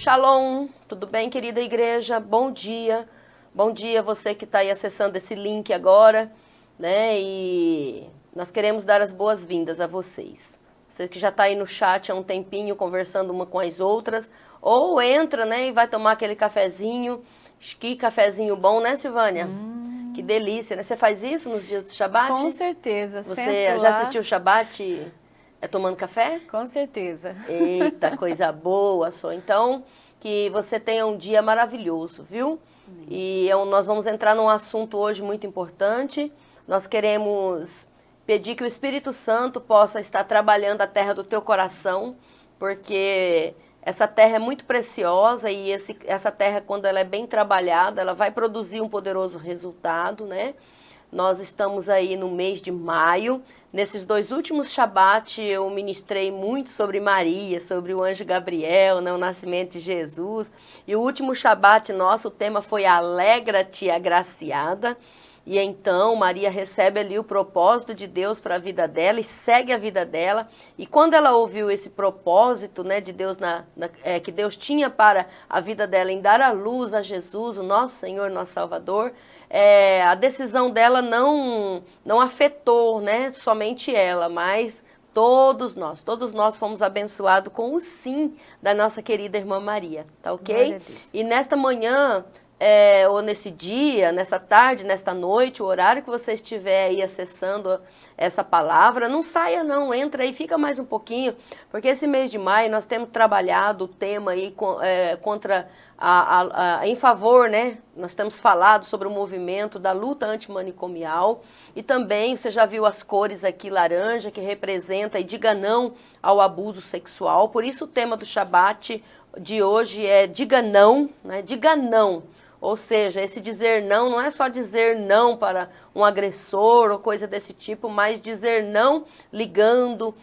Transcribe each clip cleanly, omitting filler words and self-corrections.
Shalom, tudo bem, querida igreja? Bom dia você que está aí acessando esse link agora, né? E nós queremos dar as boas-vindas a vocês. Você que já está aí no chat há um tempinho conversando uma com as outras, ou entra, né, e vai tomar aquele cafezinho. Que cafezinho bom, né, Silvânia? Que delícia, né? Você faz isso nos dias do Shabat? Com certeza. Você já assistiu o Shabat tomando café? Com certeza. Eita, coisa boa, só. Então, que você tenha um dia maravilhoso, viu? Amém. E nós vamos entrar num assunto hoje muito importante. Nós queremos pedir que o Espírito Santo possa estar trabalhando a terra do teu coração, porque essa terra é muito preciosa e essa terra, quando ela é bem trabalhada, ela vai produzir um poderoso resultado, né? Nós estamos aí no mês de maio. Nesses 2 últimos Shabat eu ministrei muito sobre Maria, sobre o anjo Gabriel, né, o nascimento de Jesus. E o último Shabat nosso, o tema foi Alegra-te, agraciada. E então Maria recebe ali o propósito de Deus para a vida dela e segue a vida dela. E quando ela ouviu esse propósito, né, de Deus que Deus tinha para a vida dela em dar à luz a Jesus, o nosso Senhor, nosso Salvador, a decisão dela não afetou, né, somente ela, mas todos nós fomos abençoados com o sim da nossa querida irmã Maria, tá ok? E nesta manhã, ou nesse dia, nessa tarde, nesta noite, o horário que você estiver aí acessando essa palavra, não saia não, entra aí, fica mais um pouquinho, porque esse mês de maio nós temos trabalhado o tema aí em favor, né? Nós temos falado sobre o movimento da luta antimanicomial e também você já viu as cores aqui laranja que representa e diga não ao abuso sexual. Por isso o tema do Shabat de hoje é diga não, né? Diga não. Ou seja, esse dizer não é só dizer não para um agressor ou coisa desse tipo, mas dizer não ligando,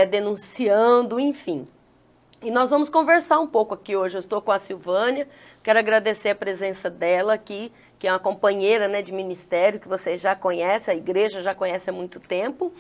denunciando, enfim. E nós vamos conversar um pouco aqui hoje. Eu estou com a Silvânia, quero agradecer a presença dela aqui, que é uma companheira, né, de ministério que vocês já conhecem, a igreja já conhece há muito tempo.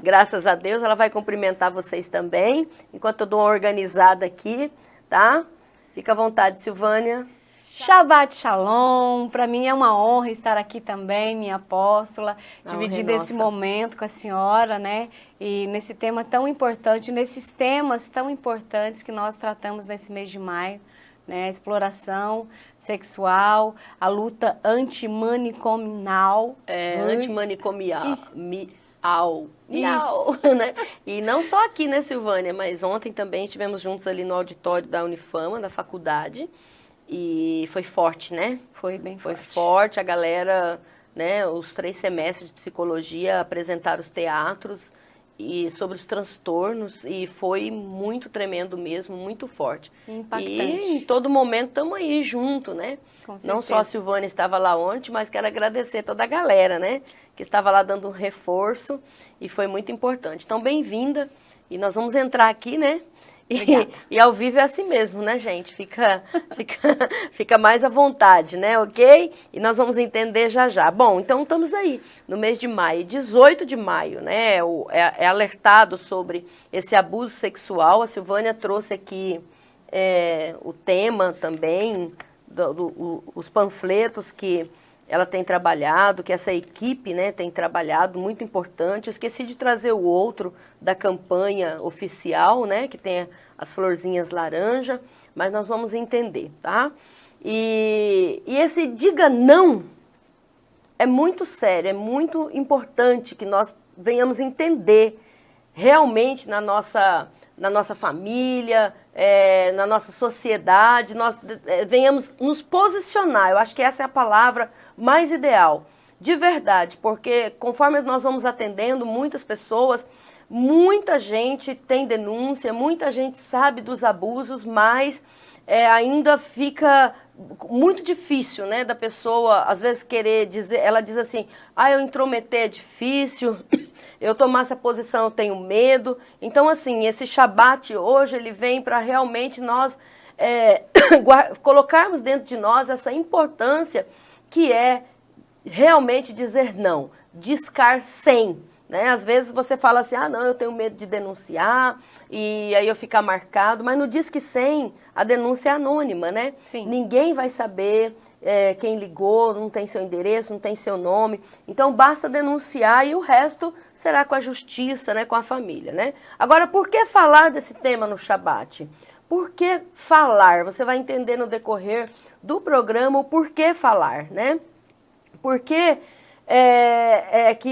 Graças a Deus, ela vai cumprimentar vocês também, enquanto eu dou uma organizada aqui, tá? Fica à vontade, Silvânia. Shabbat Shalom, para mim é uma honra estar aqui também, minha apóstola, dividindo esse momento com a senhora, né? E nesse tema tão importante, nesses temas tão importantes que nós tratamos nesse mês de maio, né? A exploração sexual, a luta antimanicomial. Antimanicomial. Né? E não só aqui, né, Silvânia? Mas ontem também estivemos juntos ali no auditório da Unifama, da faculdade. E foi forte, né? Foi bem forte. Foi forte, a galera, né, os 3 semestres de psicologia apresentaram os teatros e sobre os transtornos e foi muito tremendo mesmo, muito forte. Impactante. E em todo momento estamos aí junto, né? Não só a Silvânia estava lá ontem, mas quero agradecer toda a galera, né? Que estava lá dando um reforço e foi muito importante. Então, bem-vinda e nós vamos entrar aqui, né? E ao vivo é assim mesmo, né, gente? Fica mais à vontade, né, ok? E nós vamos entender já já. Bom, então estamos aí no mês de maio, 18 de maio, né? É alertado sobre esse abuso sexual. A Silvânia trouxe aqui o tema também, os panfletos que ela tem trabalhado, que essa equipe, né, tem trabalhado, muito importante. Eu esqueci de trazer o outro da campanha oficial, né, que tem as florzinhas laranja, mas nós vamos entender, tá? E esse diga não é muito sério, é muito importante que nós venhamos entender realmente na nossa família, na nossa sociedade, nós venhamos nos posicionar. Eu acho que essa é a palavra mais ideal, de verdade, porque conforme nós vamos atendendo muitas pessoas, muita gente tem denúncia, muita gente sabe dos abusos, mas ainda fica muito difícil, né, da pessoa, às vezes, querer dizer, ela diz assim, eu intrometer é difícil, eu tomar essa posição eu tenho medo. Então, assim, esse Shabat hoje, ele vem para realmente nós colocarmos dentro de nós essa importância que é realmente dizer não, discar sem, né? Às vezes você fala assim, não, eu tenho medo de denunciar, e aí eu ficar marcado, mas no Disque 100 a denúncia é anônima, né? Sim. Ninguém vai saber quem ligou, não tem seu endereço, não tem seu nome, então basta denunciar e o resto será com a justiça, né, com a família, né? Agora, por que falar desse tema no Shabbat? Por que falar? Você vai entender no decorrer do programa o porquê falar, né? Porque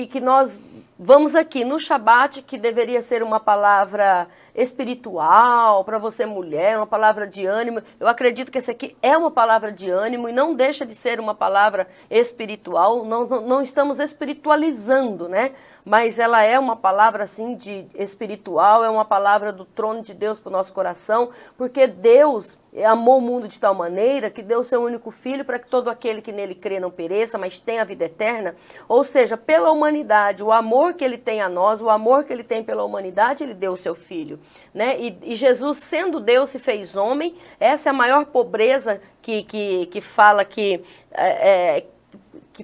que nós vamos aqui no Shabbat, que deveria ser uma palavra espiritual para você mulher, uma palavra de ânimo. Eu acredito que essa aqui é uma palavra de ânimo e não deixa de ser uma palavra espiritual. Não estamos espiritualizando, né? Mas ela é uma palavra assim de espiritual, é uma palavra do trono de Deus para o nosso coração, porque Deus amou o mundo de tal maneira que deu seu único filho para que todo aquele que nele crê não pereça, mas tenha a vida eterna. Ou seja, pela humanidade, o amor que ele tem a nós, o amor que ele tem pela humanidade, ele deu o seu filho, né? E Jesus, sendo Deus, se fez homem. Essa é a maior pobreza que fala que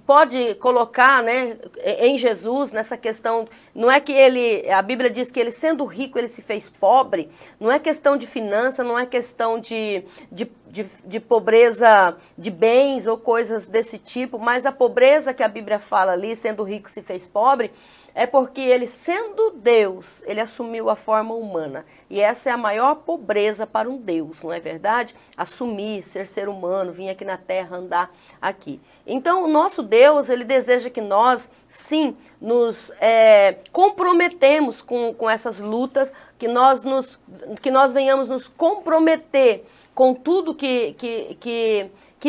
pode colocar, né, em Jesus, nessa questão, não é que a Bíblia diz que ele sendo rico, ele se fez pobre, não é questão de finança, não é questão de pobreza de bens ou coisas desse tipo, mas a pobreza que a Bíblia fala ali, sendo rico se fez pobre, é porque ele, sendo Deus, ele assumiu a forma humana. E essa é a maior pobreza para um Deus, não é verdade? Assumir, ser humano, vir aqui na Terra, andar aqui. Então, o nosso Deus, ele deseja que nós, sim, nos comprometemos com essas lutas, que nós venhamos nos comprometer com tudo que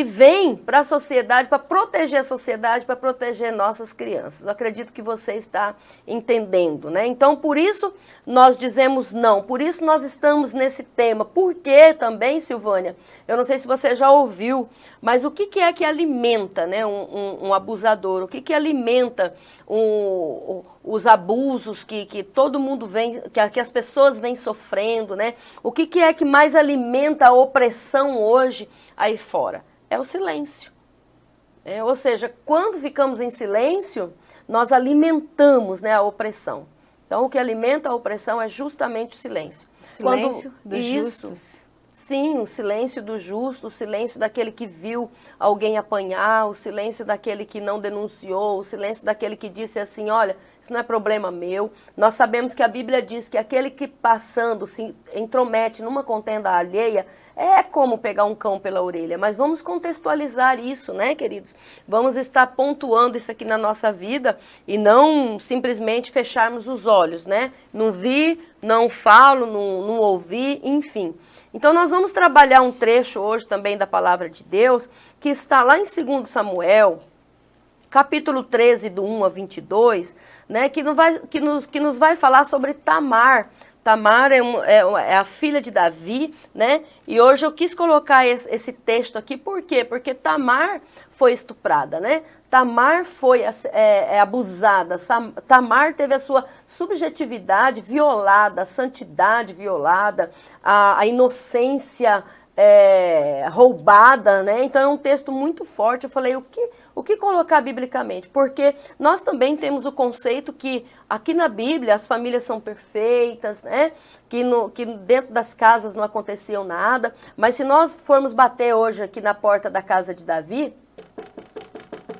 vem para a sociedade, para proteger a sociedade, para proteger nossas crianças. Eu acredito que você está entendendo, né? Então, por isso nós dizemos não, por isso nós estamos nesse tema. Porque também, Silvânia, eu não sei se você já ouviu, mas o que é que alimenta, né, um abusador? O que alimenta os abusos que todo mundo vem, que as pessoas vêm sofrendo, né? O que é que mais alimenta a opressão hoje aí fora? É o silêncio. Ou seja, quando ficamos em silêncio, nós alimentamos, né, a opressão. Então, o que alimenta a opressão é justamente o silêncio. O silêncio dos justos. Sim, o silêncio do justo, o silêncio daquele que viu alguém apanhar, o silêncio daquele que não denunciou, o silêncio daquele que disse assim, olha, isso não é problema meu. Nós sabemos que a Bíblia diz que aquele que passando se intromete numa contenda alheia é como pegar um cão pela orelha. Mas vamos contextualizar isso, né, queridos? Vamos estar pontuando isso aqui na nossa vida e não simplesmente fecharmos os olhos, né? Não vi, não falo, não ouvi, enfim. Então, nós vamos trabalhar um trecho hoje também da Palavra de Deus, que está lá em 2 Samuel, capítulo 13, do 1 a 22, né, que nos vai falar sobre Tamar. Tamar é a filha de Davi, né? E hoje eu quis colocar esse texto aqui, por quê? Porque Tamar foi estuprada, né? Tamar foi abusada, Tamar teve a sua subjetividade violada, a santidade violada, a inocência roubada, né? Então é um texto muito forte. Eu falei, o que colocar biblicamente? Porque nós também temos o conceito que aqui na Bíblia as famílias são perfeitas, né? Que dentro das casas não aconteceu nada. Mas se nós formos bater hoje aqui na porta da casa de Davi,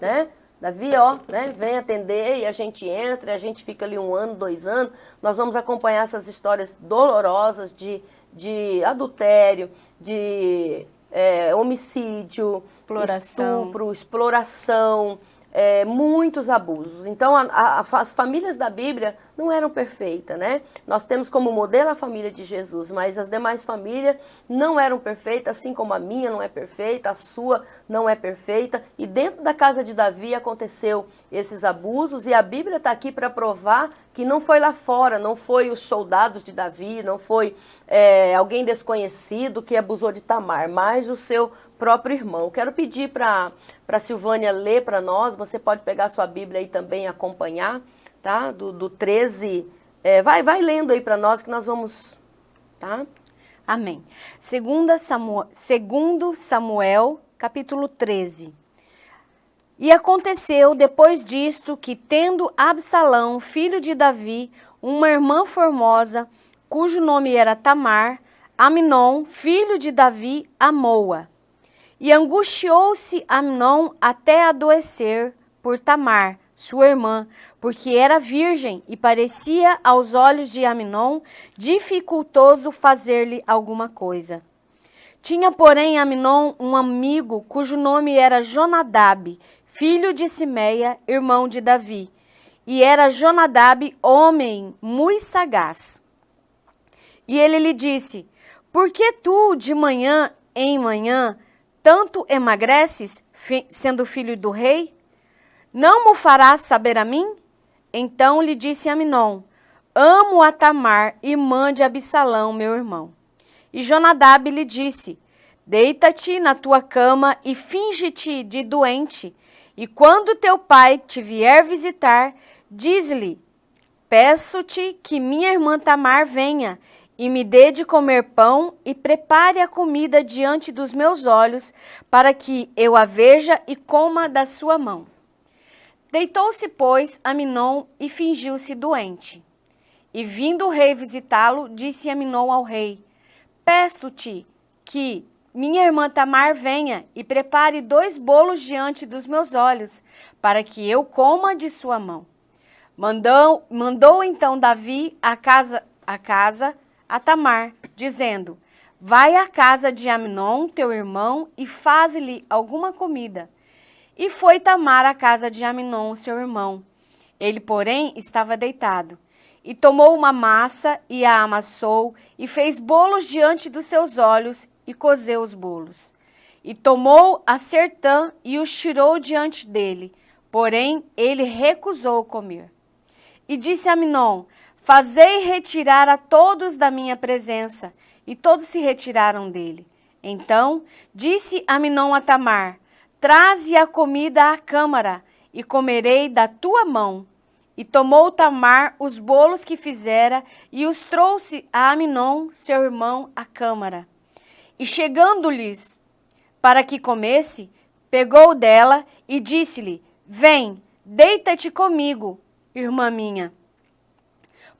né? Davi, né, vem atender e a gente entra, a gente fica ali 1 ano, 2 anos, nós vamos acompanhar essas histórias dolorosas de adultério, de homicídio, estupro, exploração, muitos abusos. Então, as famílias da Bíblia não eram perfeitas, né? Nós temos como modelo a família de Jesus, mas as demais famílias não eram perfeitas, assim como a minha não é perfeita, a sua não é perfeita. E dentro da casa de Davi aconteceu esses abusos, e a Bíblia está aqui para provar que não foi lá fora, não foi os soldados de Davi, não foi alguém desconhecido que abusou de Tamar, mas o seu próprio irmão. Quero pedir para a Silvânia ler para nós, você pode pegar a sua Bíblia aí também e acompanhar, tá? Do 13, vai lendo aí para nós que nós vamos, tá? Amém. Segundo Samuel, capítulo 13. E aconteceu depois disto que, tendo Absalão, filho de Davi, uma irmã formosa, cujo nome era Tamar, Amnon, filho de Davi, amou-a. E angustiou-se Amnon até adoecer por Tamar, sua irmã, porque era virgem e parecia aos olhos de Amnon dificultoso fazer-lhe alguma coisa. Tinha, porém, Amnon um amigo cujo nome era Jonadab, filho de Simeia, irmão de Davi. E era Jonadab homem muito sagaz. E ele lhe disse: por que tu, de manhã em manhã, tanto emagreces, sendo filho do rei? Não mo farás saber a mim? Então lhe disse Amnon: amo a Tamar, irmã de Absalão, meu irmão. E Jonadab lhe disse: deita-te na tua cama e finge-te de doente, e quando teu pai te vier visitar, diz-lhe: peço-te que minha irmã Tamar venha, e me dê de comer pão, e prepare a comida diante dos meus olhos, para que eu a veja e coma da sua mão. Deitou-se, pois, Amnon e fingiu-se doente. E vindo o rei visitá-lo, disse Amnon ao rei: peço-te que minha irmã Tamar venha e prepare 2 bolos diante dos meus olhos, para que eu coma de sua mão. Mandou então Davi a casa a Tamar, dizendo: vai à casa de Amnon, teu irmão, e faz-lhe alguma comida. E foi Tamar à casa de Amnon, seu irmão. Ele, porém, estava deitado. E tomou uma massa e a amassou, e fez bolos diante dos seus olhos, e cozeu os bolos. E tomou a sertã e os tirou diante dele, porém ele recusou comer. E disse a Amnon: fazei retirar a todos da minha presença. E todos se retiraram dele. Então disse Amnon a Tamar: traze a comida à câmara, e comerei da tua mão. E tomou Tamar os bolos que fizera, e os trouxe a Amnon, seu irmão, à câmara. E chegando-lhes para que comesse, pegou dela e disse-lhe: vem, deita-te comigo, irmã minha.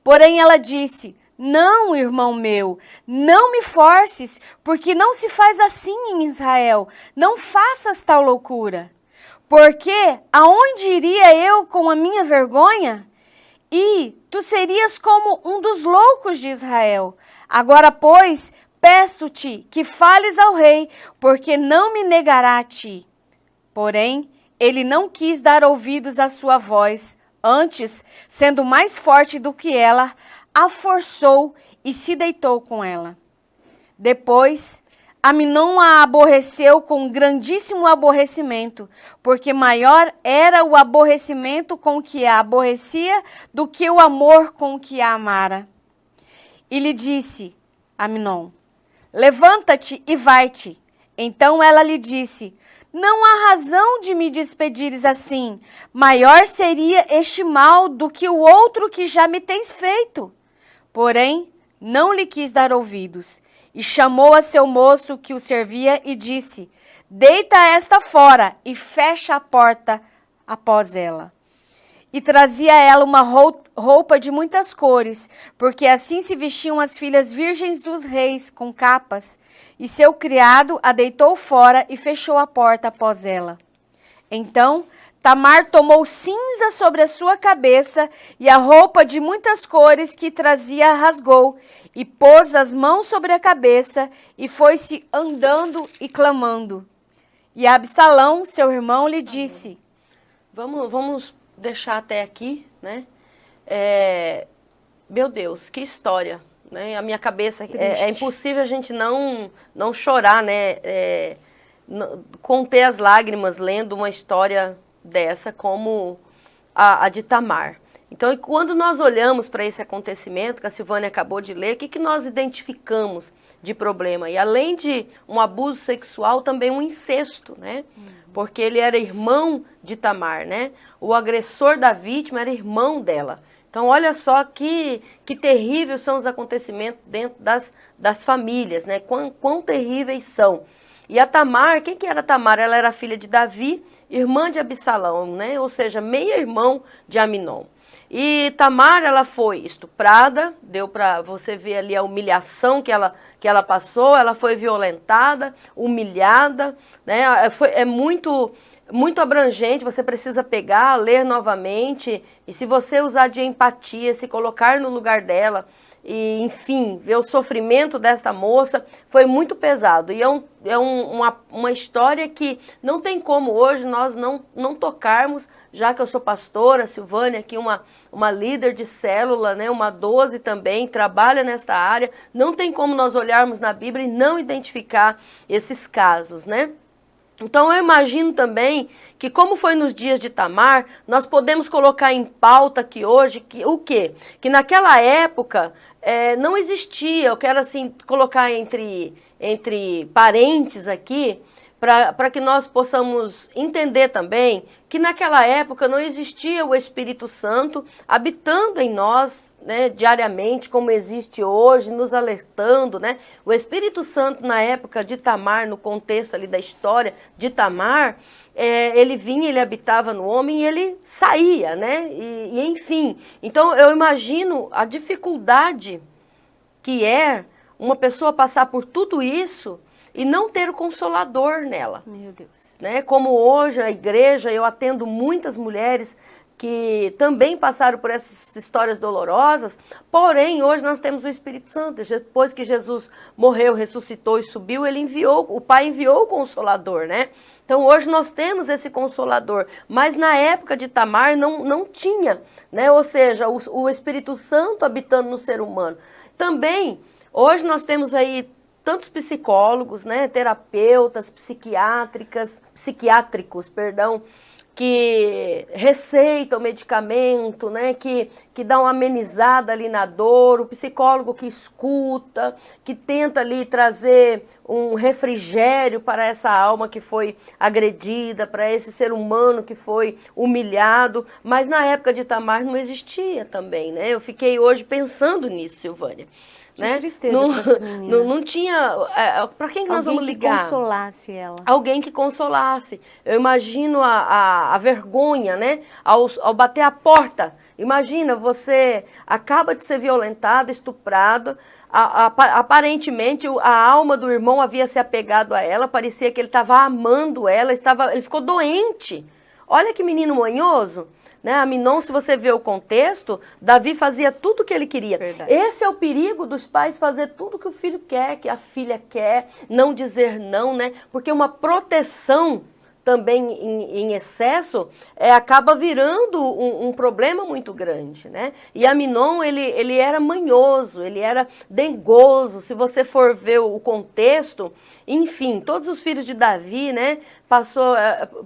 Porém ela disse: não, irmão meu, não me forces, porque não se faz assim em Israel. Não faças tal loucura. Porque aonde iria eu com a minha vergonha? E tu serias como um dos loucos de Israel. Agora, pois, peço-te que fales ao rei, porque não me negará a ti. Porém, ele não quis dar ouvidos à sua voz. Antes, sendo mais forte do que ela, a forçou e se deitou com ela. Depois, Amnon a aborreceu com grandíssimo aborrecimento, porque maior era o aborrecimento com que a aborrecia do que o amor com que a amara. E lhe disse Amnon: levanta-te e vai-te. Então ela lhe disse: não há razão de me despedires assim. Maior seria este mal do que o outro que já me tens feito. Porém, não lhe quis dar ouvidos. E chamou a seu moço que o servia e disse: deita esta fora e fecha a porta após ela. E trazia a ela uma roupa de muitas cores, porque assim se vestiam as filhas virgens dos reis, com capas. E seu criado a deitou fora e fechou a porta após ela. Então Tamar tomou cinza sobre a sua cabeça e a roupa de muitas cores que trazia rasgou, e pôs as mãos sobre a cabeça e foi-se andando e clamando. E Absalão, seu irmão, lhe disse: Vamos deixar até aqui, né? Meu Deus, que história, né? A minha cabeça, é impossível a gente não chorar, né? Conter as lágrimas lendo uma história dessa como a de Tamar. Então, e quando nós olhamos para esse acontecimento que a Silvânia acabou de ler, o que nós identificamos de problema? E além de um abuso sexual, também um incesto, né? Porque ele era irmão de Tamar, né? O agressor da vítima era irmão dela. Então, olha só que terríveis são os acontecimentos dentro das famílias, né? Quão terríveis são. E a Tamar, quem que era Tamar? Ela era filha de Davi, irmã de Absalão, né? Ou seja, meio-irmão de Aminon. E Tamar, ela foi estuprada, deu para você ver ali a humilhação que ela passou, ela foi violentada, humilhada, né? É muito abrangente, você precisa pegar, ler novamente, e se você usar de empatia, se colocar no lugar dela, e enfim, ver o sofrimento desta moça, foi muito pesado. E uma história que não tem como hoje nós não tocarmos, já que eu sou pastora, Silvânia aqui uma líder de célula, né, uma 12 também, trabalha nesta área, não tem como nós olharmos na Bíblia e não identificar esses casos, né? Então eu imagino também que como foi nos dias de Tamar, nós podemos colocar em pauta aqui hoje o quê? Que naquela época não existia, eu quero assim colocar entre parênteses aqui, para que nós possamos entender também que naquela época não existia o Espírito Santo habitando em nós, né, diariamente, como existe hoje, nos alertando, né? O Espírito Santo na época de Tamar, no contexto ali da história de Tamar, ele vinha, ele habitava no homem e ele saía, né? E enfim, então eu imagino a dificuldade que é uma pessoa passar por tudo isso e não ter o Consolador nela. Meu Deus. Né? Como hoje a igreja, eu atendo muitas mulheres que também passaram por essas histórias dolorosas, porém hoje nós temos o Espírito Santo. Depois que Jesus morreu, ressuscitou e subiu, o Pai enviou o Consolador, né? Então hoje nós temos esse Consolador, mas na época de Tamar não tinha, né? Ou seja, o Espírito Santo habitando no ser humano. Também, hoje nós temos aí tantos psicólogos, né, terapeutas, psiquiátricos, que receitam medicamento, né, que dá uma amenizada ali na dor, o psicólogo que escuta, que tenta ali trazer um refrigério para essa alma que foi agredida, para esse ser humano que foi humilhado, mas na época de Tamar não existia também, né? Eu fiquei hoje pensando nisso, Silvânia. Que né? tristeza para essa menina. Não tinha... Para quem que nós vamos ligar? Alguém que consolasse ela. Alguém que consolasse. Eu imagino a vergonha, né? Ao bater a porta. Imagina, você acaba de ser violentado, estuprado. Aparentemente, a alma do irmão havia se apegado a ela. Parecia que ele estava amando ela. Ele ficou doente. Olha que menino manhoso. Né? Aminon, se você vê o contexto, Davi fazia tudo o que ele queria. Verdade. Esse é o perigo dos pais fazer tudo que o filho quer, que a filha quer, não dizer não, né? Porque uma proteção também em excesso acaba virando um problema muito grande, né? E Aminon, ele era manhoso, ele era dengoso. Se você for ver o contexto, enfim, todos os filhos de Davi, né?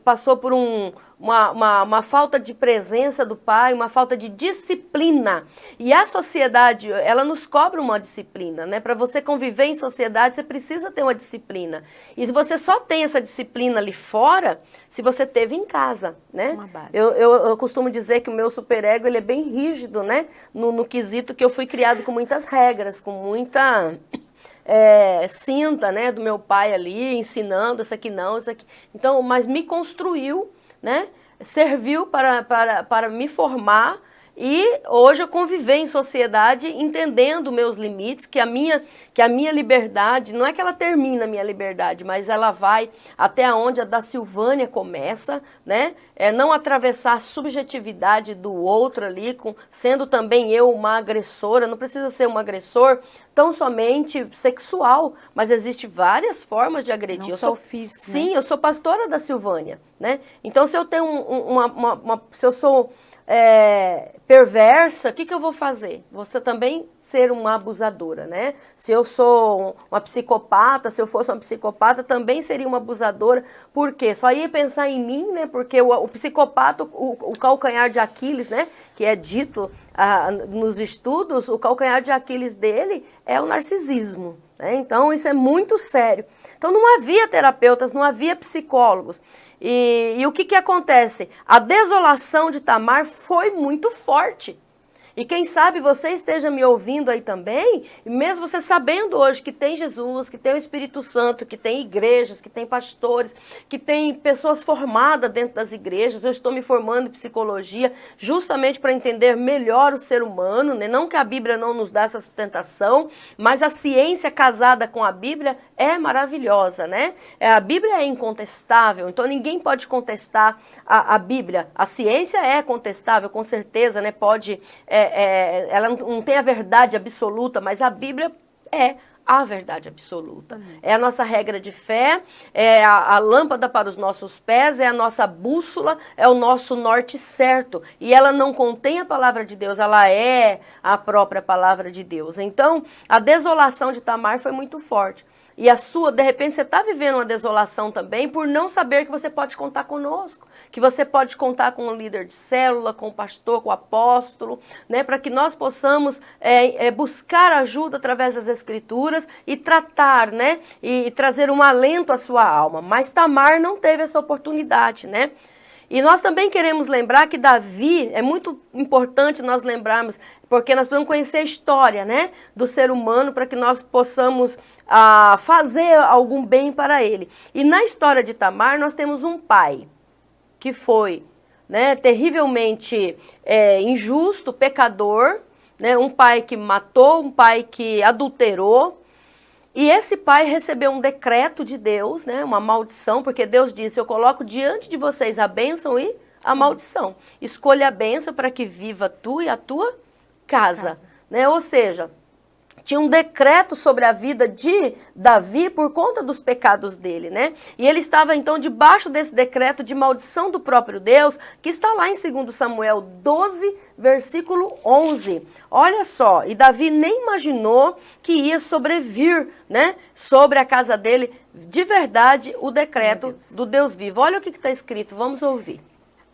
Passou por uma falta de presença do pai, uma falta de disciplina. E a sociedade, ela nos cobra uma disciplina, né? Para você conviver em sociedade, você precisa ter uma disciplina. E se você só tem essa disciplina ali fora, se você teve em casa, né? Uma base. Eu costumo dizer que o meu superego, ele é bem rígido, né? No quesito que eu fui criado com muitas regras, com muita... cinta, né, do meu pai ali, ensinando isso aqui não, isso aqui. Então, mas me construiu, né, serviu para me formar e hoje eu conviver em sociedade entendendo meus limites, que a minha liberdade, não é que ela termina a minha liberdade, mas ela vai até onde a da Silvânia começa, né? Não atravessar a subjetividade do outro ali, sendo também eu uma agressora, não precisa ser um agressor tão somente sexual, mas existem várias formas de agredir. Não só o físico, sim, né? eu sou pastora da Silvânia, né? Então se eu tenho se eu sou perversa, o que eu vou fazer? Você também ser uma abusadora, né? Se eu sou uma psicopata, se eu fosse uma psicopata, também seria uma abusadora. Por quê? Só ia pensar em mim, né? Porque o psicopata, o calcanhar de Aquiles, né? Que é dito nos estudos, o calcanhar de Aquiles dele é o narcisismo, né? Então, isso é muito sério. Então, não havia terapeutas, não havia psicólogos. E o que acontece? A desolação de Tamar foi muito forte. E quem sabe você esteja me ouvindo aí também, e mesmo você sabendo hoje que tem Jesus, que tem o Espírito Santo, que tem igrejas, que tem pastores, que tem pessoas formadas dentro das igrejas. Eu estou me formando em psicologia justamente para entender melhor o ser humano, né? Não que a Bíblia não nos dá essa sustentação, mas a ciência casada com a Bíblia é maravilhosa, né? A Bíblia é incontestável, então ninguém pode contestar a Bíblia. A ciência é contestável, com certeza, né? Ela não tem a verdade absoluta, mas a Bíblia é a verdade absoluta. É a nossa regra de fé, é a lâmpada para os nossos pés, é a nossa bússola, é o nosso norte certo. E ela não contém a palavra de Deus, ela é a própria palavra de Deus. Então, a desolação de Tamar foi muito forte. E a sua, de repente, você está vivendo uma desolação também por não saber que você pode contar conosco, que você pode contar com o líder de célula, com o pastor, com o apóstolo, né, para que nós possamos buscar ajuda através das Escrituras e tratar, né, e trazer um alento à sua alma. Mas Tamar não teve essa oportunidade, né? E nós também queremos lembrar que Davi, é muito importante nós lembrarmos, porque nós precisamos conhecer a história, né, do ser humano para que nós possamos fazer algum bem para ele. E na história de Tamar nós temos um pai que foi, né, terrivelmente injusto, pecador, né, um pai que matou, um pai que adulterou. E esse pai recebeu um decreto de Deus, né, uma maldição, porque Deus disse, eu coloco diante de vocês a bênção e a maldição. Escolha a bênção para que viva tu e a tua casa. Né? Ou seja, tinha um decreto sobre a vida de Davi por conta dos pecados dele, né? E ele estava então debaixo desse decreto de maldição do próprio Deus, que está lá em 2 Samuel 12, versículo 11. Olha só, e Davi nem imaginou que ia sobrevir, né, sobre a casa dele, de verdade, o decreto do Deus vivo. Olha o que está escrito, vamos ouvir.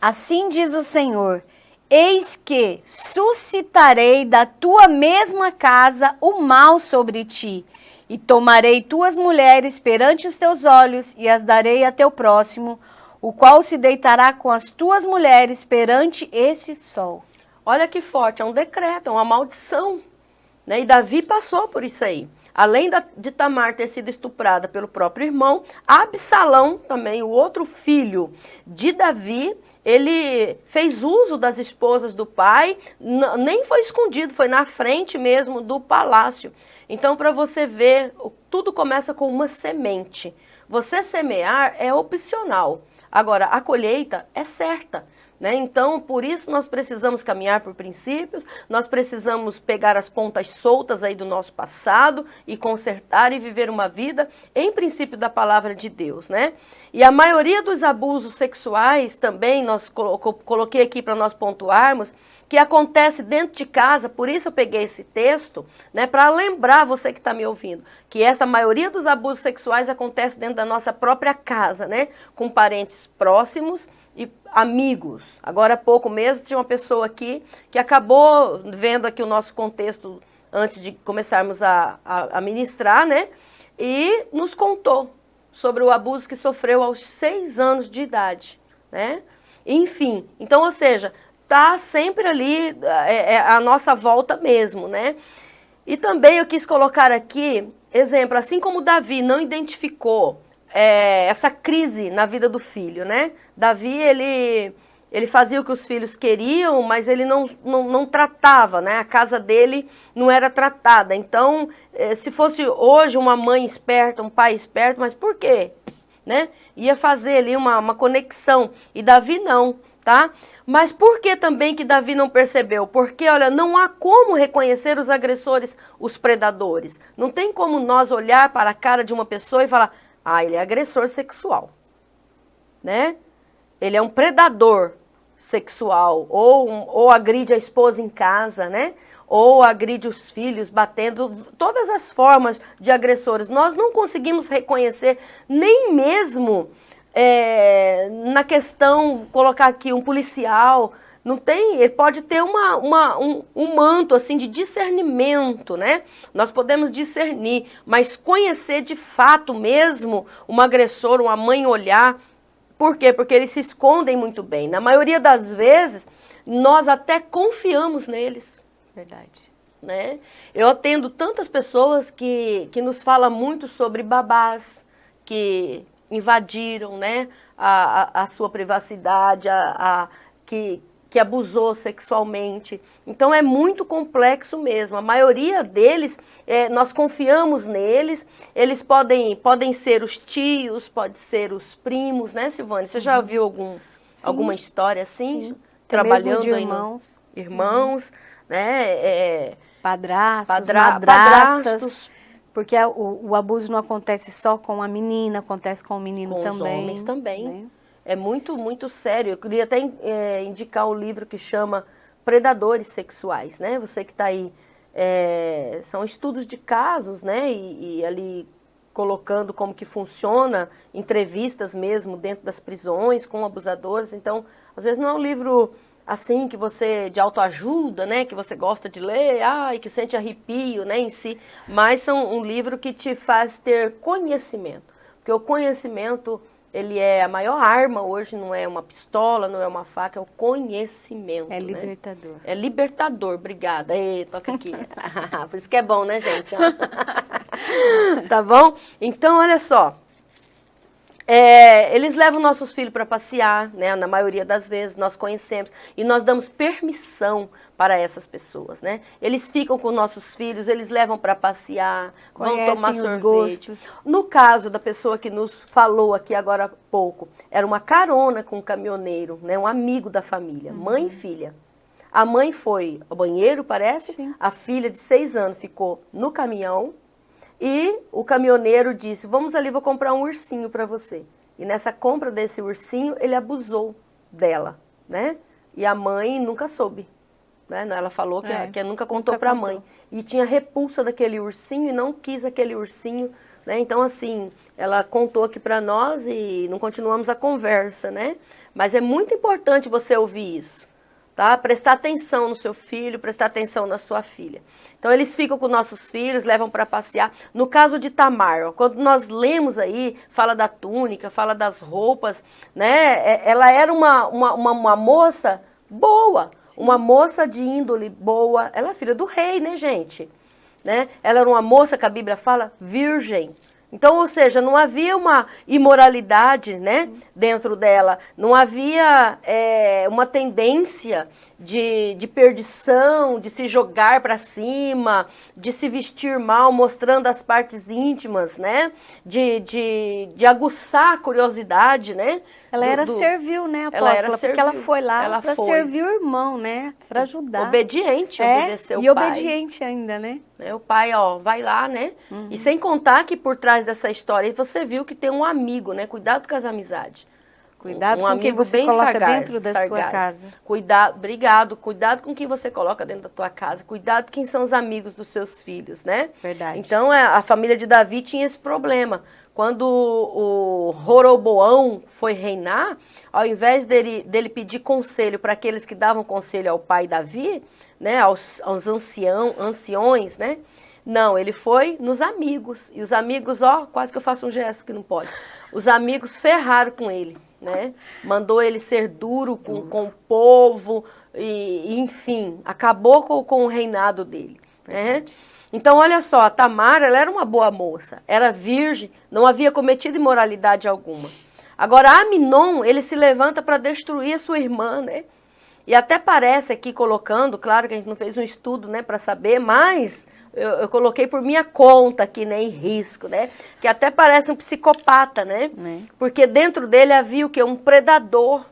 Assim diz o Senhor, eis que suscitarei da tua mesma casa o mal sobre ti, e tomarei tuas mulheres perante os teus olhos, e as darei a teu próximo, o qual se deitará com as tuas mulheres perante esse sol. Olha que forte, é um decreto, é uma maldição, né? E Davi passou por isso aí. Além de Tamar ter sido estuprada pelo próprio irmão, Absalão, também o outro filho de Davi, ele fez uso das esposas do pai, nem foi escondido, foi na frente mesmo do palácio. Então, para você ver, tudo começa com uma semente. Você semear é opcional, agora a colheita é certa. Né? Então, por isso nós precisamos caminhar por princípios, nós precisamos pegar as pontas soltas aí do nosso passado e consertar e viver uma vida em princípio da palavra de Deus, né? E a maioria dos abusos sexuais também, nós coloquei aqui para nós pontuarmos, que acontece dentro de casa, por isso eu peguei esse texto, né, para lembrar você que está me ouvindo, que essa maioria dos abusos sexuais acontece dentro da nossa própria casa, né, com parentes próximos e amigos. Agora há pouco mesmo tinha uma pessoa aqui que acabou vendo aqui o nosso contexto antes de começarmos a ministrar, né? E nos contou sobre o abuso que sofreu aos 6 anos de idade, né? Enfim, então, ou seja, tá sempre ali a nossa volta mesmo, né? E também eu quis colocar aqui, exemplo, assim como Davi não identificou essa crise na vida do filho, né? Davi, ele fazia o que os filhos queriam, mas ele não tratava, né? A casa dele não era tratada. Então, se fosse hoje uma mãe esperta, um pai esperto, mas por quê? Né? Ia fazer ali uma conexão. E Davi não, tá? Mas por que também que Davi não percebeu? Porque, olha, não há como reconhecer os agressores, os predadores. Não tem como nós olhar para a cara de uma pessoa e falar, ele é agressor sexual, né? Ele é um predador sexual, ou agride a esposa em casa, né? Ou agride os filhos, batendo, todas as formas de agressores. Nós não conseguimos reconhecer nem mesmo na questão, colocar aqui um policial, não tem, ele pode ter um manto assim de discernimento, né? Nós podemos discernir, mas conhecer de fato mesmo um agressor, uma mãe olhar. Por quê? Porque eles se escondem muito bem. Na maioria das vezes, nós até confiamos neles. Verdade. Né? Eu atendo tantas pessoas que nos falam muito sobre babás que invadiram, né, a sua privacidade, que abusou sexualmente. Então é muito complexo mesmo. A maioria deles, nós confiamos neles, eles podem ser os tios, podem ser os primos, né, Silvane? Você já viu alguma história assim? Sim. Trabalhando mesmo de irmãos. Irmãos, né? Padrastos, madrastas. Porque o abuso não acontece só com a menina, acontece com o menino também. Com os homens também. Né? É muito, muito sério. Eu queria até indicar um livro que chama Predadores Sexuais, né? Você que está aí, são estudos de casos, né? E ali colocando como que funciona, entrevistas mesmo dentro das prisões com abusadores. Então, às vezes não é um livro assim que você, de autoajuda, né? Que você gosta de ler, e que sente arrepio, né? Em si, mas são um livro que te faz ter conhecimento. Porque o conhecimento, ele é a maior arma hoje, não é uma pistola, não é uma faca, é o conhecimento. É libertador. Né? É libertador, obrigada. Toca aqui. Por isso que é bom, né, gente? Tá bom? Então, olha só. Eles levam nossos filhos para passear, né? Na maioria das vezes nós conhecemos e nós damos permissão para essas pessoas, né? Eles ficam com nossos filhos, eles levam para passear, vão tomar sorvete. Gostos. No caso da pessoa que nos falou aqui agora há pouco, era uma carona com um caminhoneiro, né? Um amigo da família, mãe e filha. A mãe foi ao banheiro, parece, Sim. A filha de 6 anos ficou no caminhão. E o caminhoneiro disse, vamos ali, vou comprar um ursinho para você. E nessa compra desse ursinho, ele abusou dela, né? E a mãe nunca soube, né? Ela falou que nunca contou para a mãe. E tinha repulsa daquele ursinho e não quis aquele ursinho, né? Então, assim, ela contou aqui para nós e não continuamos a conversa, né? Mas é muito importante você ouvir isso, tá? Prestar atenção no seu filho, prestar atenção na sua filha. Então, eles ficam com nossos filhos, levam para passear. No caso de Tamar, quando nós lemos aí, fala da túnica, fala das roupas, né? Ela era uma moça boa, Sim. Uma moça de índole boa. Ela é filha do rei, né, gente? Né? Ela era uma moça que a Bíblia fala virgem. Então, ou seja, não havia uma imoralidade, né, dentro dela, não havia uma tendência de perdição, de se jogar para cima, de se vestir mal, mostrando as partes íntimas, né, de aguçar a curiosidade, né. Ela era servil, né, apóstola, porque ela foi lá para servir o irmão, né, para ajudar. Obediente, obedeceu o pai. E obediente ainda, né. O pai, vai lá, né, e sem contar que por trás dessa história, você viu que tem um amigo, né, cuidado com as amizades. Cuidado com quem você coloca dentro da sua casa. Obrigado, cuidado com quem você coloca dentro da tua casa, cuidado quem são os amigos dos seus filhos, né? Verdade. Então, a família de Davi tinha esse problema. Quando o Roboão foi reinar, ao invés dele pedir conselho para aqueles que davam conselho ao pai Davi, né, aos anciões, né? Não, ele foi nos amigos. E os amigos, quase que eu faço um gesto que não pode. Os amigos ferraram com ele, né? Mandou ele ser duro com o povo, e enfim, acabou com o reinado dele, né? Então, olha só, a Tamar, ela era uma boa moça, era virgem, não havia cometido imoralidade alguma. Agora, Aminon, ele se levanta para destruir a sua irmã, né? E até parece aqui colocando, claro que a gente não fez um estudo, né, para saber, mas eu coloquei por minha conta aqui, né, em risco, né? Que até parece um psicopata, né? Porque dentro dele havia o quê? Um predador,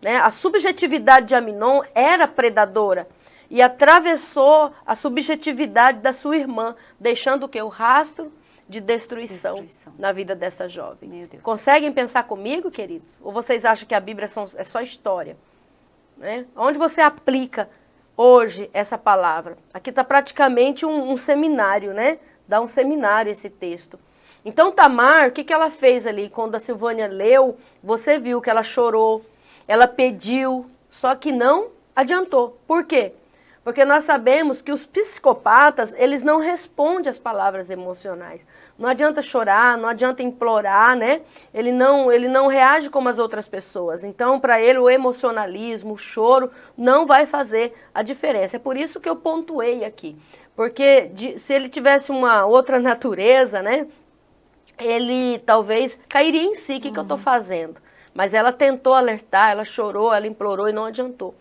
né? A subjetividade de Aminon era predadora. E atravessou a subjetividade da sua irmã, deixando o quê? O rastro de destruição na vida dessa jovem. Meu Deus. Conseguem pensar comigo, queridos? Ou vocês acham que a Bíblia é só história? Né? Onde você aplica hoje essa palavra? Aqui está praticamente um seminário, né? Dá um seminário esse texto. Então, Tamar, o que ela fez ali? Quando a Silvânia leu, você viu que ela chorou, ela pediu, só que não adiantou. Por quê? Porque nós sabemos que os psicopatas, eles não respondem às palavras emocionais. Não adianta chorar, não adianta implorar, né? Ele não reage como as outras pessoas. Então, para ele, o emocionalismo, o choro, não vai fazer a diferença. É por isso que eu pontuei aqui. Porque se ele tivesse uma outra natureza, né? Ele talvez cairia em si. O que eu estou fazendo? Mas ela tentou alertar, ela chorou, ela implorou e não adiantou.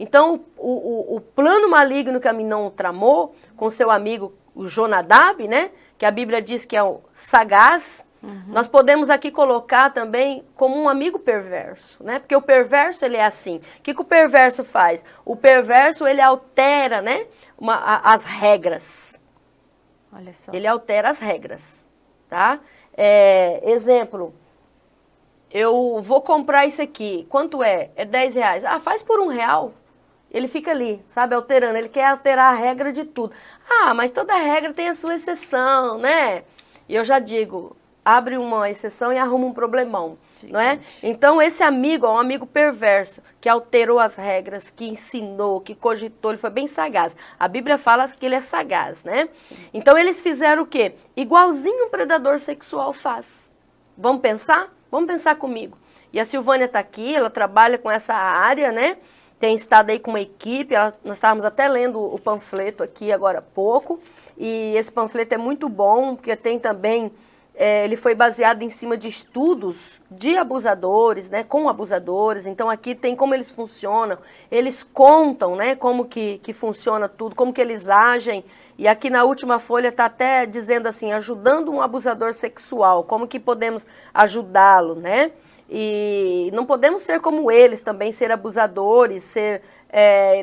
Então, o plano maligno que Aminon tramou com seu amigo, o Jonadab, né? Que a Bíblia diz que é o sagaz, nós podemos aqui colocar também como um amigo perverso, né? Porque o perverso, ele é assim. O que o perverso faz? O perverso, ele altera, né? As regras. Olha só. Ele altera as regras, tá? Exemplo, eu vou comprar isso aqui. Quanto é? É 10 reais. Ah, faz por R$1. Ele fica ali, sabe, alterando. Ele quer alterar a regra de tudo. Ah, mas toda regra tem a sua exceção, né? E eu já digo, abre uma exceção e arruma um problemão, não é? Então, esse amigo é um amigo perverso, que alterou as regras, que ensinou, que cogitou, ele foi bem sagaz. A Bíblia fala que ele é sagaz, né? Sim. Então, eles fizeram o quê? Igualzinho um predador sexual faz. Vamos pensar? Vamos pensar comigo. E a Silvânia está aqui, ela trabalha com essa área, né? Tem estado aí com uma equipe, nós estávamos até lendo o panfleto aqui agora há pouco, e esse panfleto é muito bom, porque tem também, ele foi baseado em cima de estudos de abusadores, né, com abusadores, então aqui tem como eles funcionam, eles contam, né, como que funciona tudo, como que eles agem, e aqui na última folha está até dizendo assim, ajudando um abusador sexual, como que podemos ajudá-lo, né? E não podemos ser como eles também, ser abusadores,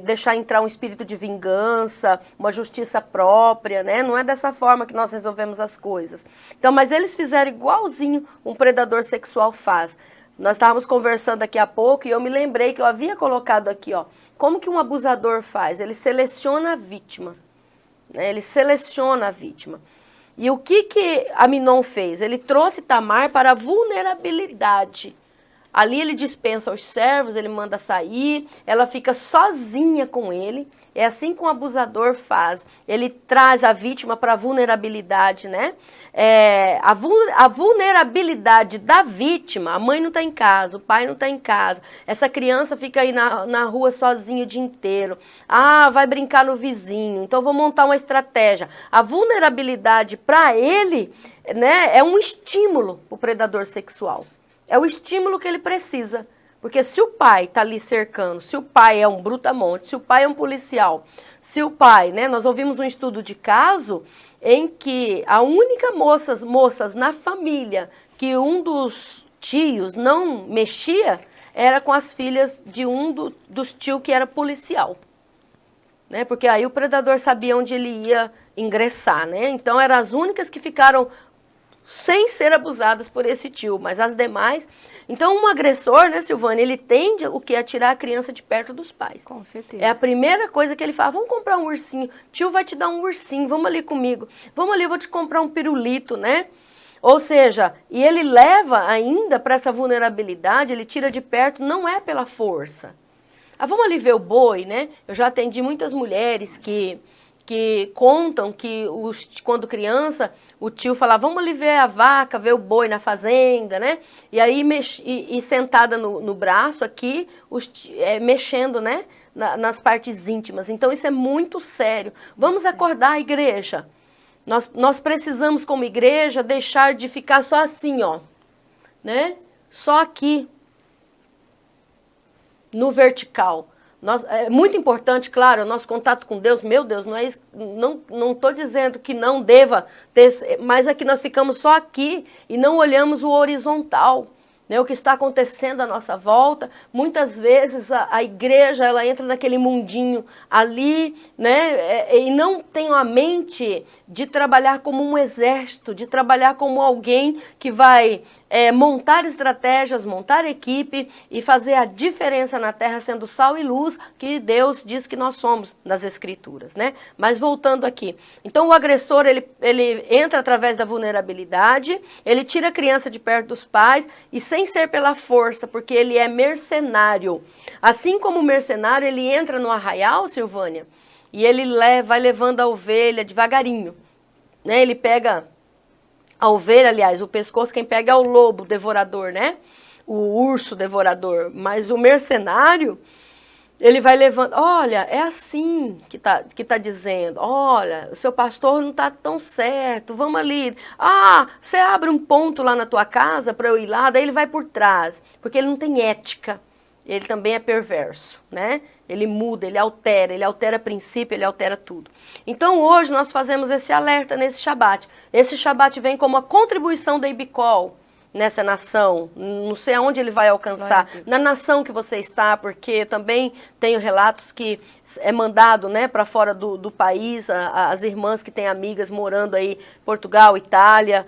deixar entrar um espírito de vingança, uma justiça própria, né? Não é dessa forma que nós resolvemos as coisas. Então, mas eles fizeram igualzinho um predador sexual faz. Nós estávamos conversando aqui há pouco e eu me lembrei que eu havia colocado aqui, ó, como que um abusador faz? Ele seleciona a vítima, né? Ele seleciona a vítima. E o que Aminon fez? Ele trouxe Tamar para a vulnerabilidade. Ali ele dispensa os servos, ele manda sair, ela fica sozinha com ele. É assim que um abusador faz. Ele traz a vítima para a vulnerabilidade, né? A vulnerabilidade da vítima, a mãe não está em casa, o pai não está em casa, essa criança fica aí na rua sozinha o dia inteiro. Ah, vai brincar no vizinho, então vou montar uma estratégia. A vulnerabilidade para ele, né, é um estímulo para o predador sexual. É o estímulo que ele precisa. Porque se o pai está ali cercando, se o pai é um brutamonte, se o pai é um policial, se o pai, né, nós ouvimos um estudo de caso em que a única moças na família que um dos tios não mexia era com as filhas de um dos tios que era policial. Né, porque aí o predador sabia onde ele ia ingressar, né? Então eram as únicas que ficaram sem ser abusadas por esse tio, mas as demais... Então, um agressor, né, Silvânia, ele tende o que? A tirar a criança de perto dos pais. Com certeza. É a primeira coisa que ele fala, vamos comprar um ursinho, tio vai te dar um ursinho, vamos ali comigo, vamos ali, eu vou te comprar um pirulito, né? Ou seja, e ele leva ainda para essa vulnerabilidade, ele tira de perto, não é pela força. Ah, vamos ali ver o boi, né? Eu já atendi muitas mulheres que contam que quando criança, o tio falava, vamos ali ver a vaca, ver o boi na fazenda, né? E aí, sentada no braço aqui, mexendo, né? Nas partes íntimas. Então, isso é muito sério. Vamos acordar a igreja. Nós precisamos, como igreja, deixar de ficar só assim, ó. Né? Só aqui. No vertical. É muito importante, claro, o nosso contato com Deus, meu Deus, não é isso, não estou dizendo que não deva ter, mas é que nós ficamos só aqui e não olhamos o horizontal, né, o que está acontecendo à nossa volta. Muitas vezes a igreja, ela entra naquele mundinho ali, né, e não tem a mente de trabalhar como um exército, de trabalhar como alguém que vai montar estratégias, montar equipe e fazer a diferença na terra, sendo sal e luz, que Deus diz que nós somos nas Escrituras, né? Mas voltando aqui, então o agressor, ele entra através da vulnerabilidade, ele tira a criança de perto dos pais e sem ser pela força, porque ele é mercenário. Assim como o mercenário, ele entra no arraial, Silvânia, e ele vai levando a ovelha devagarinho, né? Ele pega a ovelha, aliás, o pescoço, quem pega é o lobo devorador, né? O urso devorador, mas o mercenário, ele vai levando, olha, é assim que tá dizendo, olha, o seu pastor não tá tão certo, vamos ali, você abre um ponto lá na tua casa para eu ir lá, daí ele vai por trás, porque ele não tem ética, ele também é perverso, né? Ele muda, ele altera princípio, ele altera tudo. Então hoje nós fazemos esse alerta nesse Shabat. Esse Shabat vem como a contribuição da Ibicol nessa nação, não sei aonde ele vai alcançar, na nação que você está, porque também tenho relatos que é mandado, né, para fora do país, as irmãs que têm amigas morando aí, Portugal, Itália,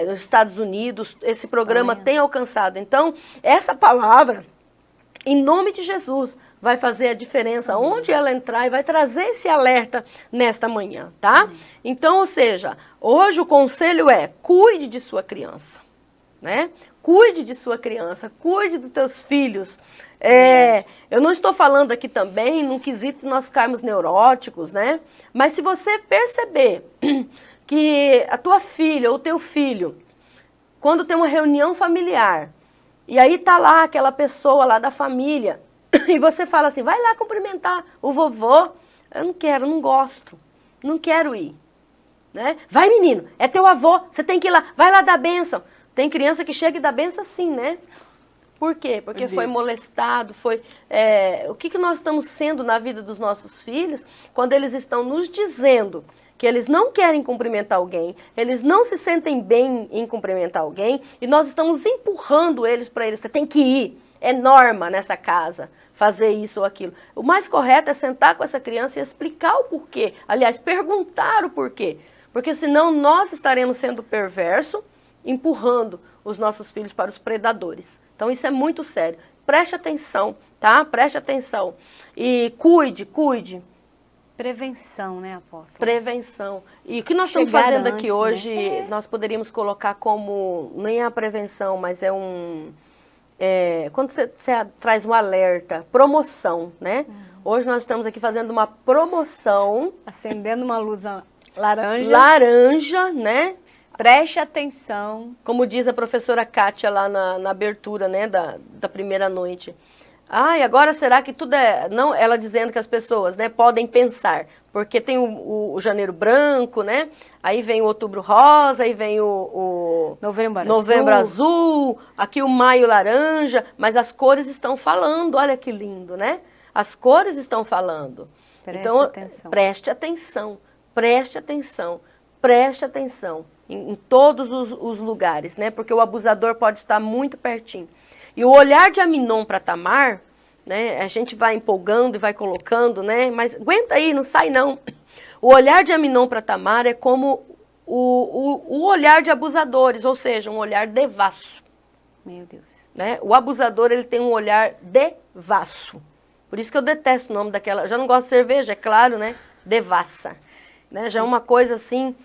nos Estados Unidos, esse programa tem alcançado. Então, essa palavra, em nome de Jesus, vai fazer a diferença onde ela entrar e vai trazer esse alerta nesta manhã, tá? Então, ou seja, hoje o conselho é, cuide de sua criança. Né? Cuide de sua criança, cuide dos teus filhos. Eu não estou falando aqui também num quesito nós ficarmos neuróticos, né? Mas se você perceber que a tua filha ou o teu filho, quando tem uma reunião familiar, e aí tá lá aquela pessoa lá da família, e você fala assim, vai lá cumprimentar o vovô, eu não quero, não gosto, não quero ir. Né? Vai menino, é teu avô, você tem que ir lá, vai lá dar bênção. Tem criança que chega e dá benção assim, né? Por quê? Porque foi molestado, o que nós estamos sendo na vida dos nossos filhos quando eles estão nos dizendo que eles não querem cumprimentar alguém, eles não se sentem bem em cumprimentar alguém e nós estamos empurrando eles para eles, você tem que ir, é norma nessa casa fazer isso ou aquilo. O mais correto é sentar com essa criança e explicar o porquê, aliás, perguntar o porquê, porque senão nós estaremos sendo perversos, empurrando os nossos filhos para os predadores. Então isso é muito sério. Preste atenção, tá? Preste atenção. E cuide. Prevenção, né, apóstolo? Prevenção. E o que nós estamos fazendo aqui hoje, né? Nós poderíamos colocar como, nem a prevenção, mas quando você traz um alerta, promoção, né? Hoje nós estamos aqui fazendo uma promoção. Acendendo uma luz laranja. Laranja, né? Preste atenção. Como diz a professora Kátia lá na abertura, né, da primeira noite. E agora será que tudo é... Não, ela dizendo que as pessoas, né, podem pensar. Porque tem o janeiro branco, né? Aí vem o outubro rosa, aí vem o novembro azul, aqui o maio laranja. Mas as cores estão falando, olha que lindo, né? As cores estão falando. Então, preste atenção, preste atenção, preste atenção. Em todos os lugares, né? Porque o abusador pode estar muito pertinho. E o olhar de Aminon para Tamar, né? A gente vai empolgando e vai colocando, né? Mas aguenta aí, não sai não. O olhar de Aminon para Tamar é como o olhar de abusadores, ou seja, um olhar devasso. Meu Deus. Né? O abusador, ele tem um olhar devasso. Por isso que eu detesto o nome daquela... Já não gosto de cerveja, é claro, né? Devassa. Né? Já é uma coisa assim...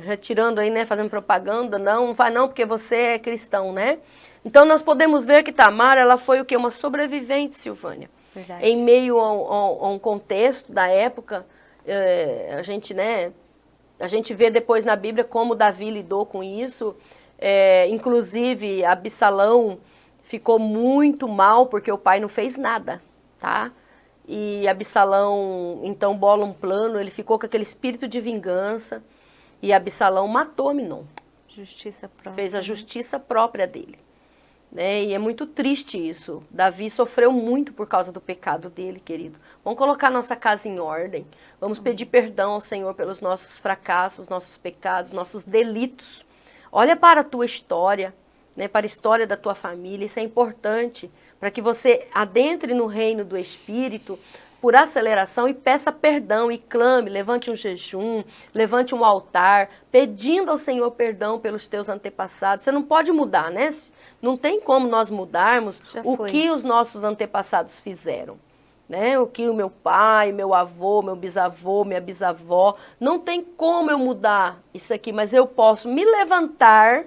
retirando aí, né, fazendo propaganda, não vai não, porque você é cristão, né? Então nós podemos ver que Tamar, ela foi o quê? Uma sobrevivente, Silvânia. Verdade. Em meio a um contexto da época, a gente vê depois na Bíblia como Davi lidou com isso, inclusive Absalão ficou muito mal porque o pai não fez nada, tá? E Absalão, então, bola um plano, ele ficou com aquele espírito de vingança, e Absalão matou Aminon. Justiça própria. Fez a justiça própria dele. Né? E é muito triste isso. Davi sofreu muito por causa do pecado dele, querido. Vamos colocar nossa casa em ordem. Vamos pedir perdão ao Senhor pelos nossos fracassos, nossos pecados, nossos delitos. Olha para a tua história, né? Para a história da tua família. Isso é importante para que você adentre no reino do Espírito por aceleração e peça perdão e clame, levante um jejum, levante um altar, pedindo ao Senhor perdão pelos teus antepassados. Você não pode mudar, né? Não tem como nós mudarmos que os nossos antepassados fizeram. Né? O que o meu pai, meu avô, meu bisavô, minha bisavó, não tem como eu mudar isso aqui, mas eu posso me levantar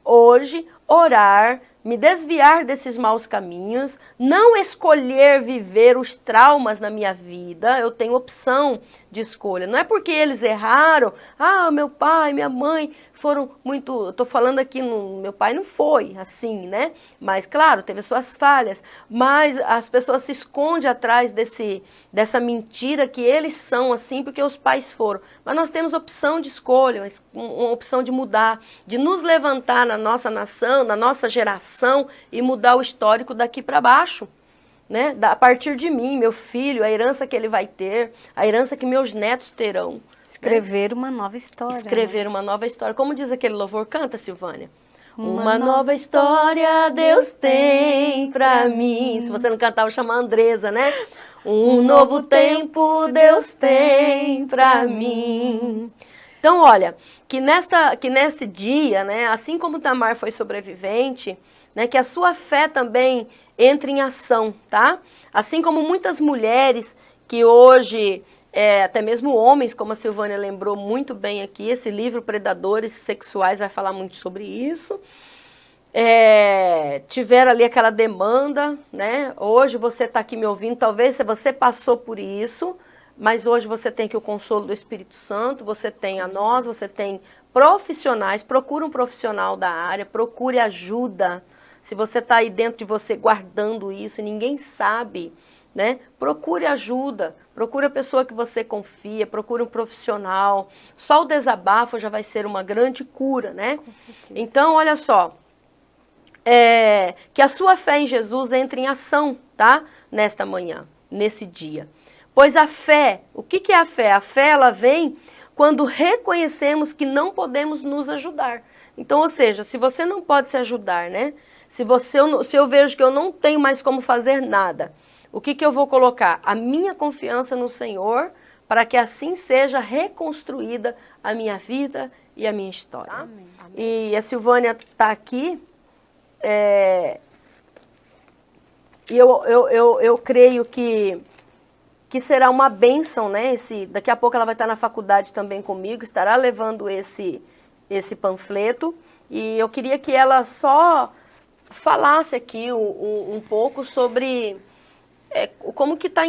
hoje, orar, me desviar desses maus caminhos, não escolher viver os traumas na minha vida, eu tenho opção de escolha. Não é porque eles erraram, meu pai, minha mãe foram muito... Eu tô falando aqui, meu pai não foi assim, né? Mas, claro, teve suas falhas, mas as pessoas se escondem atrás dessa mentira que eles são assim porque os pais foram. Mas nós temos opção de escolha, uma opção de mudar, de nos levantar na nossa nação, na nossa geração e mudar o histórico daqui para baixo. Né? A partir de mim, meu filho, a herança que ele vai ter, a herança que meus netos terão. Escrever uma nova história. Escrever uma nova história. Como diz aquele louvor, canta, Silvânia. Uma nova história Deus tem pra mim. Se você não cantar, eu vou chamar a Andresa, né? Um novo tempo Deus tem pra mim. Então, olha, que nesse dia, né, assim como Tamar foi sobrevivente, né, que a sua fé também entre em ação, tá? Assim como muitas mulheres que hoje, até mesmo homens, como a Silvânia lembrou muito bem aqui, esse livro Predadores Sexuais vai falar muito sobre isso, tiveram ali aquela demanda, né? Hoje você está aqui me ouvindo, talvez você passou por isso, mas hoje você tem que o consolo do Espírito Santo, você tem a nós, você tem profissionais, procure um profissional da área, procure ajuda. Se você está aí dentro de você guardando isso e ninguém sabe, né? Procure ajuda, procure a pessoa que você confia, procure um profissional. Só o desabafo já vai ser uma grande cura, né? Então, olha só, que a sua fé em Jesus entre em ação, tá? Nesta manhã, nesse dia. Pois a fé, o que é a fé? A fé, ela vem quando reconhecemos que não podemos nos ajudar. Então, ou seja, se você não pode se ajudar, né? Se eu vejo que eu não tenho mais como fazer nada, o que eu vou colocar? A minha confiança no Senhor, para que assim seja reconstruída a minha vida e a minha história. Amém. E a Silvânia está aqui, e eu creio que será uma bênção, né? Daqui a pouco ela vai estar na faculdade também comigo, estará levando esse panfleto, e eu queria que ela só falasse aqui um pouco sobre como que está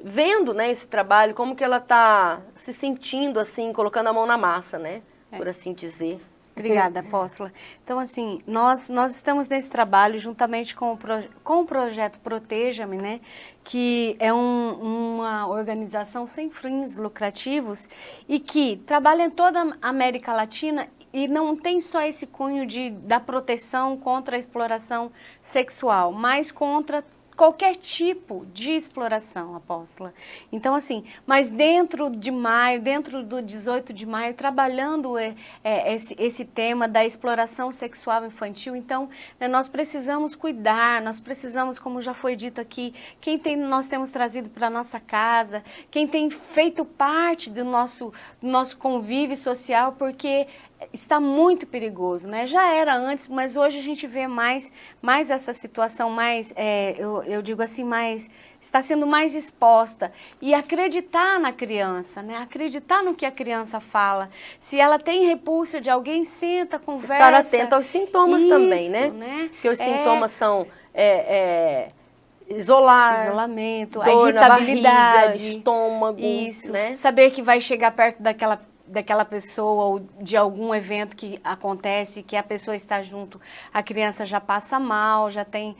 vendo, né, esse trabalho, como que ela está se sentindo, assim, colocando a mão na massa, né, por assim dizer. Obrigada, apóstola. Então, assim, nós estamos nesse trabalho juntamente com o projeto Proteja-me, né, que é uma organização sem fins lucrativos e que trabalha em toda a América Latina. E não tem só esse cunho da proteção contra a exploração sexual, mas contra qualquer tipo de exploração, apóstola. Então, assim, mas dentro de maio, dentro do 18 de maio, trabalhando esse tema da exploração sexual infantil, então, nós precisamos cuidar, nós precisamos, como já foi dito aqui, nós temos trazido para a nossa casa, quem tem feito parte do nosso convívio social, porque está muito perigoso, né? Já era antes, mas hoje a gente vê mais essa situação, eu digo assim, está sendo mais exposta. E acreditar na criança, né? Acreditar no que a criança fala. Se ela tem repulsa de alguém, senta, conversa. Estar atento aos sintomas também, né? Porque os sintomas são isolamento, dor, a irritabilidade, barriga, estômago, isso, né? Saber que vai chegar perto daquela pessoa ou de algum evento que acontece, que a pessoa está junto, a criança já passa mal, já tem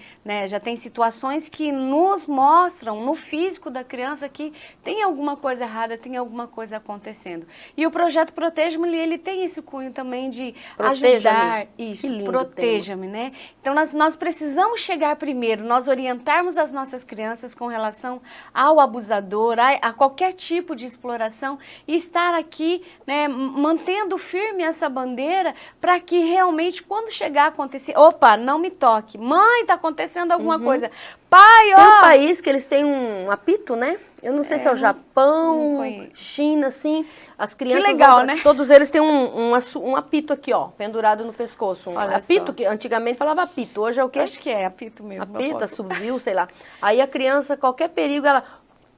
situações que nos mostram no físico da criança que tem alguma coisa errada, tem alguma coisa acontecendo. E o projeto Proteja-me, ele tem esse cunho também de ajudar, isso, Proteja-me, né? Então nós precisamos chegar primeiro, nós orientarmos as nossas crianças com relação ao abusador, a qualquer tipo de exploração e estar aqui, né, mantendo firme essa bandeira para que realmente quando chegar a acontecer, opa, não me toque, mãe, está acontecendo alguma coisa, pai, ó. Tem um país que eles têm um apito, né? Eu não sei se é o Japão, China, assim, as crianças, que legal, né? Todos eles têm um apito aqui, ó, pendurado no pescoço. Apito, só. Que antigamente falava apito, hoje é o quê? Acho que é apito mesmo. Apita, subiu, sei lá. Aí a criança, qualquer perigo, ela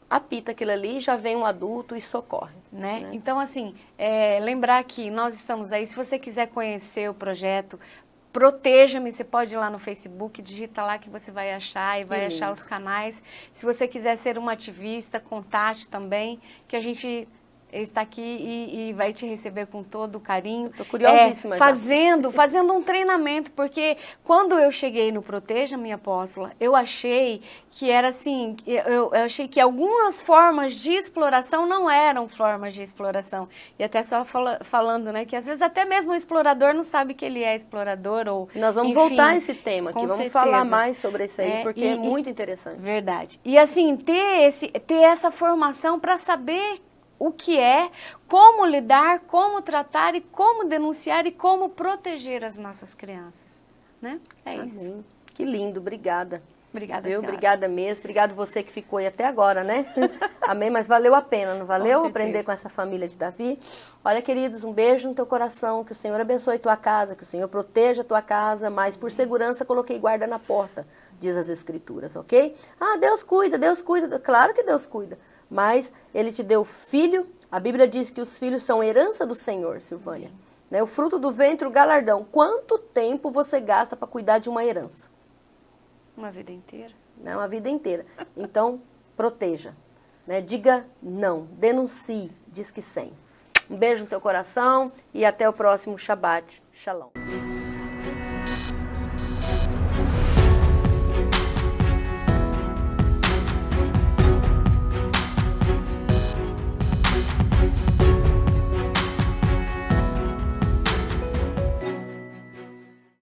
apita aquilo ali, já vem um adulto e socorre. Né? Então, assim, lembrar que nós estamos aí, se você quiser conhecer o projeto, Proteja-me, você pode ir lá no Facebook, digita lá que você vai achar e vai achar os canais. Se você quiser ser uma ativista, contate também, que a gente está aqui e vai te receber com todo o carinho. Estou curiosíssima fazendo um treinamento, porque quando eu cheguei no Proteja, minha apóstola, eu achei que era assim, eu achei que algumas formas de exploração não eram formas de exploração. E até só falando, né, que às vezes até mesmo o explorador não sabe que ele é explorador ou nós vamos voltar a esse tema aqui, vamos falar mais sobre isso aí, porque é muito interessante. Verdade. E assim, ter essa formação para saber o que é, como lidar, como tratar e como denunciar e como proteger as nossas crianças, né? É isso. Que lindo, obrigada. Obrigada, senhora. Obrigada mesmo, obrigado você que ficou aí até agora, né? Amém, mas valeu a pena, não valeu? Aprender com essa família de Davi. Olha, queridos, um beijo no teu coração, que o Senhor abençoe tua casa, que o Senhor proteja tua casa, mas por segurança coloquei guarda na porta, diz as Escrituras, ok? Ah, Deus cuida, claro que Deus cuida. Mas Ele te deu filho, a Bíblia diz que os filhos são herança do Senhor, Silvânia. Né? O fruto do ventre, o galardão. Quanto tempo você gasta para cuidar de uma herança? Uma vida inteira. Né? Uma vida inteira. Então, proteja. Né? Diga não, denuncie, diz que sim. Um beijo no teu coração e até o próximo Shabbat. Shalom.